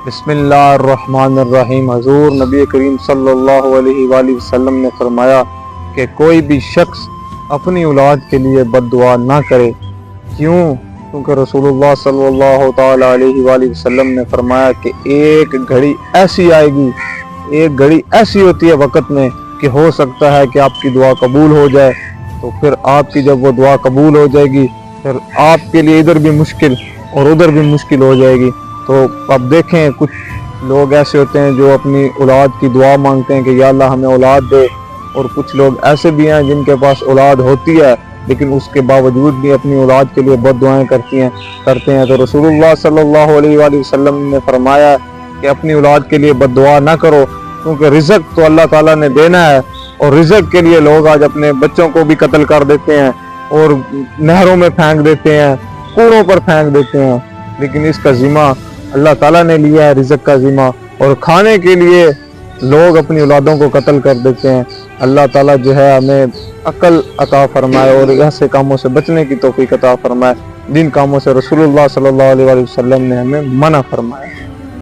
بسم اللہ الرحمن الرحیم۔ حضور نبی کریم صلی اللہ علیہ وآلہ وسلم نے فرمایا کہ کوئی بھی شخص اپنی اولاد کے لیے بد دعا نہ کرے۔ کیونکہ رسول اللہ صلی اللہ تعالی علیہ وآلہ وسلم نے فرمایا کہ ایک گھڑی ایسی آئے گی، ایک گھڑی ایسی ہوتی ہے وقت میں کہ ہو سکتا ہے کہ آپ کی دعا قبول ہو جائے، تو پھر آپ کی جب وہ دعا قبول ہو جائے گی پھر آپ کے لیے ادھر بھی مشکل اور ادھر بھی مشکل ہو جائے گی۔ تو اب دیکھیں کچھ لوگ ایسے ہوتے ہیں جو اپنی اولاد کی دعا مانگتے ہیں کہ یا اللہ ہمیں اولاد دے، اور کچھ لوگ ایسے بھی ہیں جن کے پاس اولاد ہوتی ہے لیکن اس کے باوجود بھی اپنی اولاد کے لیے بد دعائیں کرتے ہیں۔ تو رسول اللہ صلی اللہ علیہ وآلہ وسلم نے فرمایا کہ اپنی اولاد کے لیے بد دعا نہ کرو، کیونکہ رزق تو اللہ تعالیٰ نے دینا ہے، اور رزق کے لیے لوگ آج اپنے بچوں کو بھی قتل کر دیتے ہیں اور نہروں میں پھینک دیتے ہیں، کوڑوں پر پھینک دیتے ہیں، لیکن اس کا ذمہ اللہ تعالیٰ نے لیا ہے، رزق کا ذمہ، اور کھانے کے لیے لوگ اپنی اولادوں کو قتل کر دیتے ہیں۔ اللہ تعالیٰ جو ہے ہمیں عقل عطا فرمائے اور ایسے کاموں سے بچنے کی توفیق عطا فرمائے جن کاموں سے رسول اللہ صلی اللہ علیہ وسلم نے ہمیں منع فرمایا۔